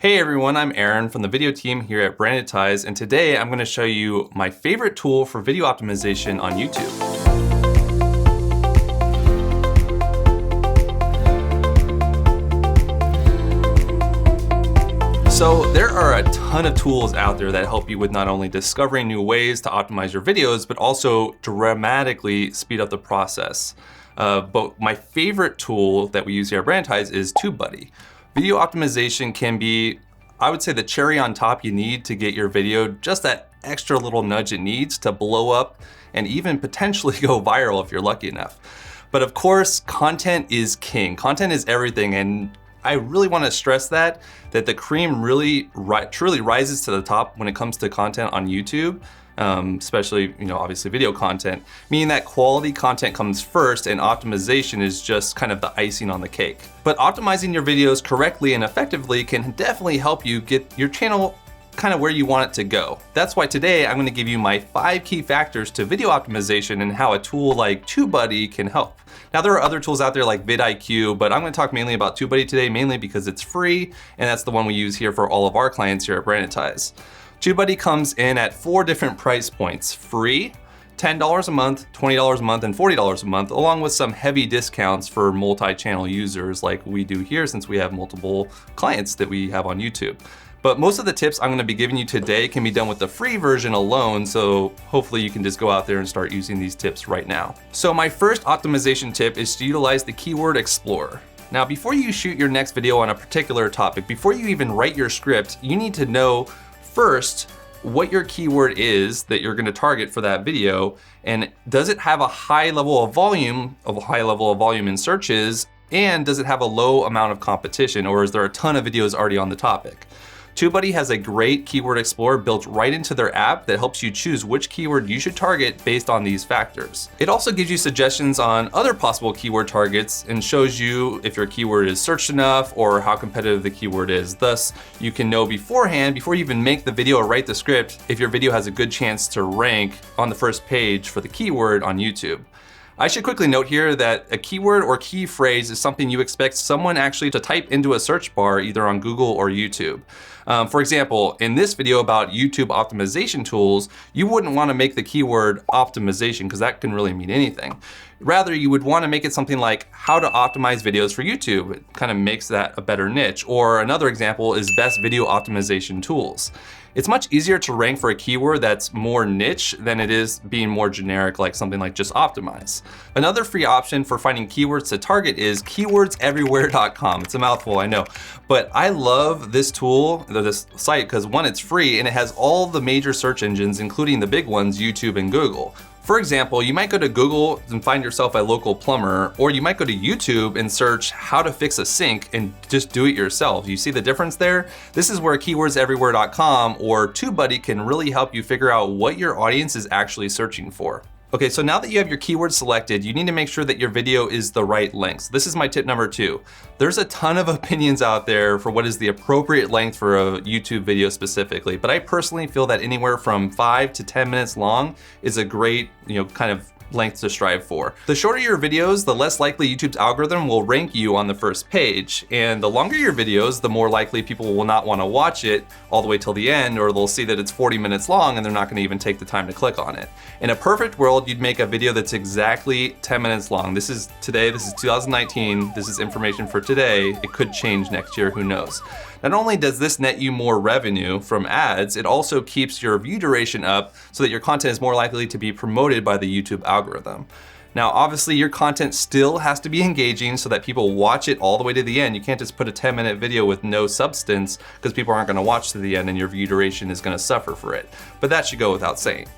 Hey everyone, I'm Aaron from the video team here at Brandetize, and today I'm going to show you my favorite tool for video optimization on YouTube. So there are a ton of tools out there that help you with not only discovering new ways to optimize your videos, but also dramatically speed up the process. But my favorite tool that we use here at Brandetize is TubeBuddy. Video optimization can be, I would say, the cherry on top you need to get your video just that extra little nudge it needs to blow up and even potentially go viral if you're lucky enough. But of course, content is king. Content is everything, and I really want to stress that the cream really truly rises to the top when it comes to content on YouTube. Especially, obviously video content, meaning that quality content comes first and optimization is just kind of the icing on the cake. But optimizing your videos correctly and effectively can definitely help you get your channel kind of where you want it to go. That's why today I'm going to give you my 5 key factors to video optimization and how a tool like TubeBuddy can help. Now there are other tools out there like vidIQ, but I'm going to talk mainly about TubeBuddy today, mainly because it's free and that's the one we use here for all of our clients here at Brandetize. TubeBuddy comes in at 4 different price points: free, $10 a month, $20 a month, and $40 a month, along with some heavy discounts for multi-channel users like we do here since we have multiple clients that we have on YouTube. But most of the tips I'm gonna be giving you today can be done with the free version alone, so hopefully you can just go out there and start using these tips right now. So my first optimization tip is to utilize the Keyword Explorer. Now, before you shoot your next video on a particular topic, before you even write your script, you need to know first what your keyword is that you're going to target for that video, and does it have a high level of volume in searches, and does it have a low amount of competition, or is there a ton of videos already on the topic? TubeBuddy has a great keyword explorer built right into their app that helps you choose which keyword you should target based on these factors. It also gives you suggestions on other possible keyword targets and shows you if your keyword is searched enough or how competitive the keyword is. Thus, you can know beforehand, before you even make the video or write the script, if your video has a good chance to rank on the first page for the keyword on YouTube. I should quickly note here that a keyword or key phrase is something you expect someone actually to type into a search bar either on Google or YouTube. For example, in this video about YouTube optimization tools, you wouldn't want to make the keyword optimization because that can really mean anything. Rather, you would want to make it something like how to optimize videos for YouTube. It kind of makes that a better niche. Or another example is best video optimization tools. It's much easier to rank for a keyword that's more niche than it is being more generic, like something like just optimize. Another free option for finding keywords to target is keywordseverywhere.com. It's a mouthful, I know, but I love this tool, this site, because one, it's free and it has all the major search engines, including the big ones, YouTube and Google. For example, you might go to Google and find yourself a local plumber, or you might go to YouTube and search how to fix a sink and just do it yourself. You see the difference there? This is where keywordseverywhere.com or TubeBuddy can really help you figure out what your audience is actually searching for. Okay, so now that you have your keywords selected, you need to make sure that your video is the right length. This is my tip number 2. There's a ton of opinions out there for what is the appropriate length for a YouTube video specifically, but I personally feel that anywhere from 5 to 10 minutes long is a great, kind of length to strive for. The shorter your videos, the less likely YouTube's algorithm will rank you on the first page. And the longer your videos, the more likely people will not want to watch it all the way till the end, or they'll see that it's 40 minutes long and they're not going to even take the time to click on it. In a perfect world, you'd make a video that's exactly 10 minutes long. This is today, this is 2019, this is information for today. It could change next year, who knows? Not only does this net you more revenue from ads, it also keeps your view duration up so that your content is more likely to be promoted by the YouTube algorithm. Now, obviously your content still has to be engaging so that people watch it all the way to the end. You can't just put a 10-minute video with no substance because people aren't going to watch to the end and your view duration is going to suffer for it. But that should go without saying.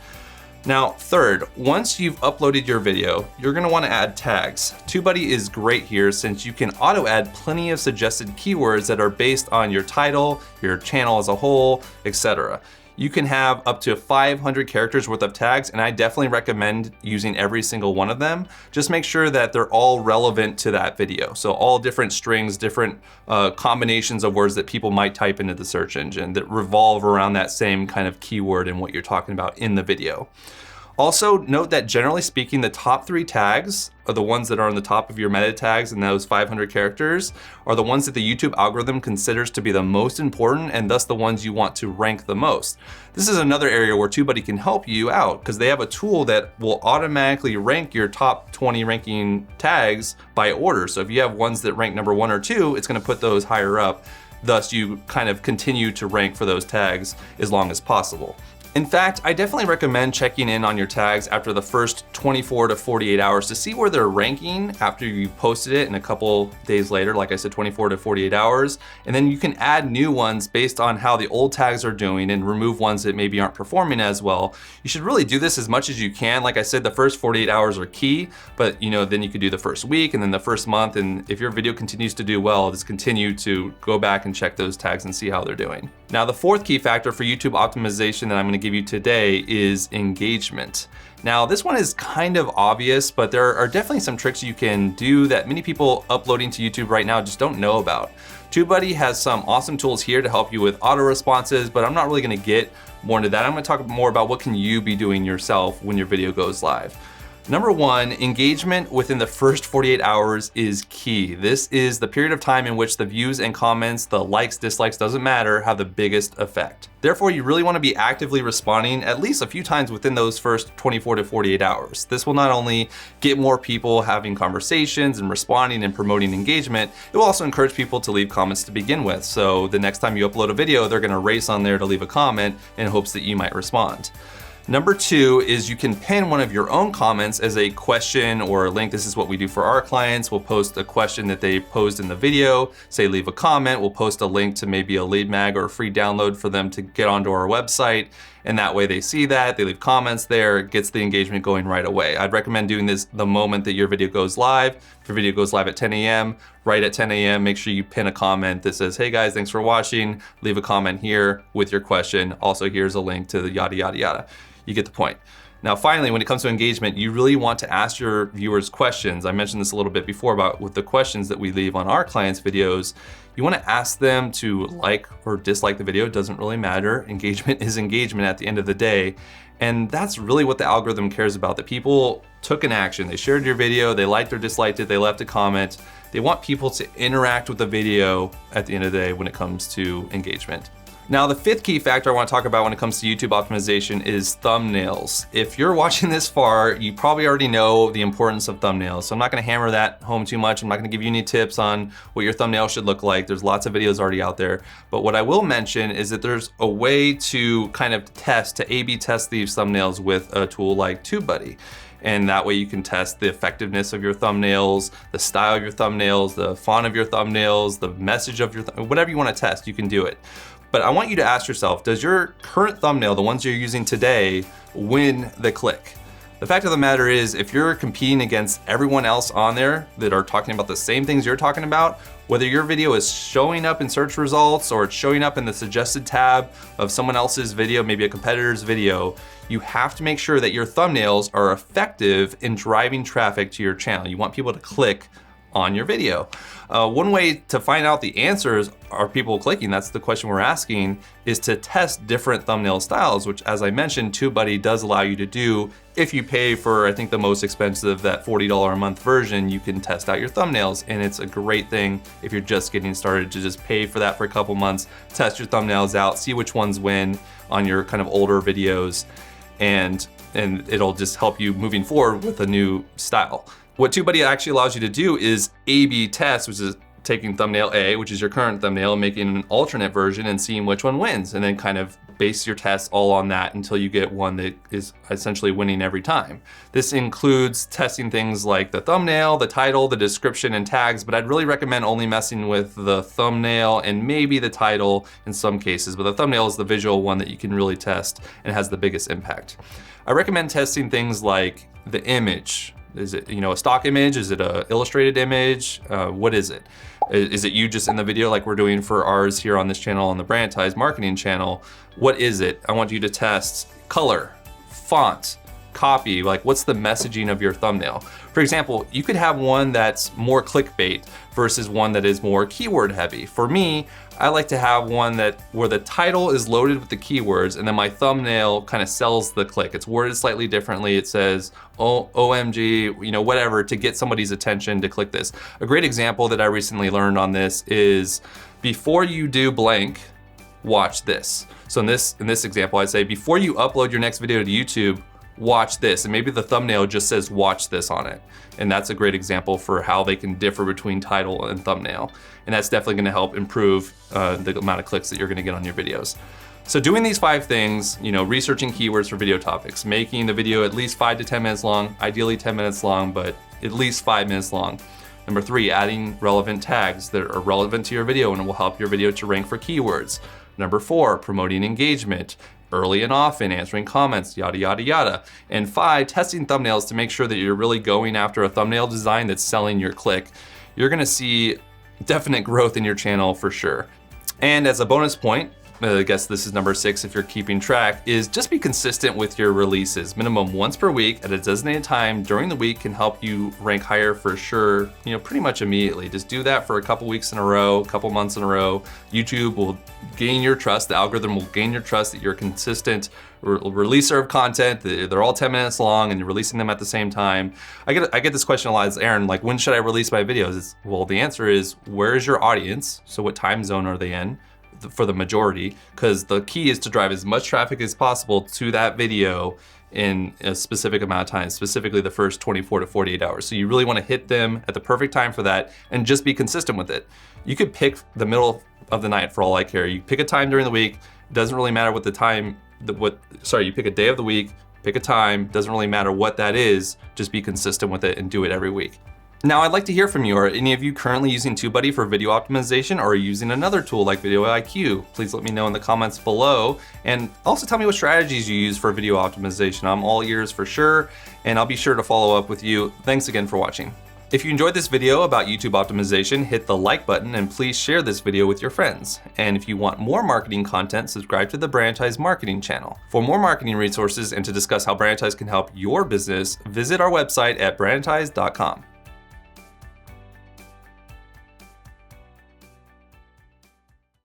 Now, third, once you've uploaded your video, you're gonna wanna add tags. TubeBuddy is great here since you can auto-add plenty of suggested keywords that are based on your title, your channel as a whole, etc. You can have up to 500 characters worth of tags, and I definitely recommend using every single one of them. Just make sure that they're all relevant to that video. So all different strings, different combinations of words that people might type into the search engine that revolve around that same kind of keyword and what you're talking about in the video. Also, note that generally speaking, the top 3 tags are the ones that are on the top of your meta tags, and those 500 characters are the ones that the YouTube algorithm considers to be the most important and thus the ones you want to rank the most. This is another area where TubeBuddy can help you out because they have a tool that will automatically rank your top 20 ranking tags by order. So if you have ones that rank number 1 or 2, it's going to put those higher up. Thus, you kind of continue to rank for those tags as long as possible. In fact, I definitely recommend checking in on your tags after the first 24 to 48 hours to see where they're ranking after you posted it, and a couple days later, like I said, 24 to 48 hours. And then you can add new ones based on how the old tags are doing and remove ones that maybe aren't performing as well. You should really do this as much as you can. Like I said, the first 48 hours are key, but then you could do the first week and then the first month. And if your video continues to do well, just continue to go back and check those tags and see how they're doing. Now, the fourth key factor for YouTube optimization that I'm going to give you today is engagement. Now, this one is kind of obvious, but there are definitely some tricks you can do that many people uploading to YouTube right now just don't know about. TubeBuddy has some awesome tools here to help you with auto responses, but I'm not really going to get more into that. I'm going to talk more about what can you be doing yourself when your video goes live. Number 1, engagement within the first 48 hours is key. This is the period of time in which the views and comments, the likes, dislikes, doesn't matter, have the biggest effect. Therefore, you really want to be actively responding at least a few times within those first 24 to 48 hours. This will not only get more people having conversations and responding and promoting engagement, it will also encourage people to leave comments to begin with. So the next time you upload a video, they're going to race on there to leave a comment in hopes that you might respond. Number 2 is you can pin one of your own comments as a question or a link. This is what we do for our clients. We'll post a question that they posed in the video, say leave a comment. We'll post a link to maybe a lead mag or a free download for them to get onto our website. And that way they see that, they leave comments there, it gets the engagement going right away. I'd recommend doing this the moment that your video goes live. If your video goes live at 10 a.m., right at 10 a.m., make sure you pin a comment that says, hey guys, thanks for watching. Leave a comment here with your question. Also, here's a link to the yada, yada, yada. You get the point. Now, finally, when it comes to engagement, you really want to ask your viewers questions. I mentioned this a little bit before about with the questions that we leave on our clients' videos. You want to ask them to like or dislike the video. It doesn't really matter. Engagement is engagement at the end of the day. And that's really what the algorithm cares about, that people took an action. They shared your video, they liked or disliked it, they left a comment. They want people to interact with the video at the end of the day when it comes to engagement. Now, the 5th key factor I want to talk about when it comes to YouTube optimization is thumbnails. If you're watching this far, you probably already know the importance of thumbnails. So I'm not going to hammer that home too much. I'm not going to give you any tips on what your thumbnail should look like. There's lots of videos already out there. But what I will mention is that there's a way to kind of test, to A/B test these thumbnails with a tool like TubeBuddy. And that way you can test the effectiveness of your thumbnails, the style of your thumbnails, the font of your thumbnails, the message of your, whatever you want to test, you can do it. But I want you to ask yourself, does your current thumbnail, the ones you're using today, win the click? The fact of the matter is, if you're competing against everyone else on there that are talking about the same things you're talking about, whether your video is showing up in search results or it's showing up in the suggested tab of someone else's video, maybe a competitor's video, you have to make sure that your thumbnails are effective in driving traffic to your channel. You want people to click on your video. One way to find out the answers, are people clicking, that's the question we're asking, is to test different thumbnail styles, which, as I mentioned, TubeBuddy does allow you to do. If you pay for, I think, the most expensive, that $40 a month version, you can test out your thumbnails. And it's a great thing if you're just getting started to just pay for that for a couple months, test your thumbnails out, see which ones win on your kind of older videos, and it'll just help you moving forward with a new style. What TubeBuddy actually allows you to do is A/B test, which is taking thumbnail A, which is your current thumbnail, and making an alternate version and seeing which one wins, and then kind of base your tests all on that until you get one that is essentially winning every time. This includes testing things like the thumbnail, the title, the description, and tags, but I'd really recommend only messing with the thumbnail and maybe the title in some cases, but the thumbnail is the visual one that you can really test and has the biggest impact. I recommend testing things like the image. Is it, a stock image? Is it an illustrated image? What is it? Is it you just in the video like we're doing for ours here on this channel, on the Brandetize marketing channel? What is it? I want you to test color, font, copy, like what's the messaging of your thumbnail? For example, you could have one that's more clickbait versus one that is more keyword heavy. For me, I like to have one where the title is loaded with the keywords and then my thumbnail kind of sells the click. It's worded slightly differently. It says, oh, OMG, you know, whatever, to get somebody's attention to click this. A great example that I recently learned on this is, before you do blank, watch this. So in this example, I'd say, before you upload your next video to YouTube, watch this. And maybe the thumbnail just says watch this on it. And that's a great example for how they can differ between title and thumbnail. And that's definitely gonna help improve the amount of clicks that you're gonna get on your videos. So doing these 5 things, you know, researching keywords for video topics, making the video at least 5 to 10 minutes long, ideally 10 minutes long, but at least 5 minutes long. Number 3, adding relevant tags that are relevant to your video and will help your video to rank for keywords. Number 4, promoting engagement, early and often, answering comments, yada, yada, yada. And 5, testing thumbnails to make sure that you're really going after a thumbnail design that's selling your click. You're gonna see definite growth in your channel for sure. And as a bonus point, I guess this is number 6 if you're keeping track, is just be consistent with your releases. Minimum once per week at a designated time during the week can help you rank higher for sure, you know, pretty much immediately. Just do that for a couple weeks in a row, a couple months in a row. YouTube will gain your trust, the algorithm will gain your trust that you're a consistent releaser of content. They're all 10 minutes long and you're releasing them at the same time. I get this question a lot, is Aaron, like, when should I release my videos? Well, the answer is, where is your audience? So what time zone are they in? For the majority, because the key is to drive as much traffic as possible to that video in a specific amount of time, specifically the first 24 to 48 hours. So you really want to hit them at the perfect time for that and just be consistent with it. You could pick the middle of the night for all I care. You pick a time during the week, it doesn't really matter what the time, you pick a day of the week, pick a time, doesn't really matter what that is, just be consistent with it and do it every week. Now, I'd like to hear from you. Are any of you currently using TubeBuddy for video optimization, or are you using another tool like Video IQ? Please let me know in the comments below. And also tell me what strategies you use for video optimization. I'm all ears for sure, and I'll be sure to follow up with you. Thanks again for watching. If you enjoyed this video about YouTube optimization, hit the like button and please share this video with your friends. And if you want more marketing content, subscribe to the Brandetize marketing channel. For more marketing resources and to discuss how Brandetize can help your business, visit our website at brandetize.com.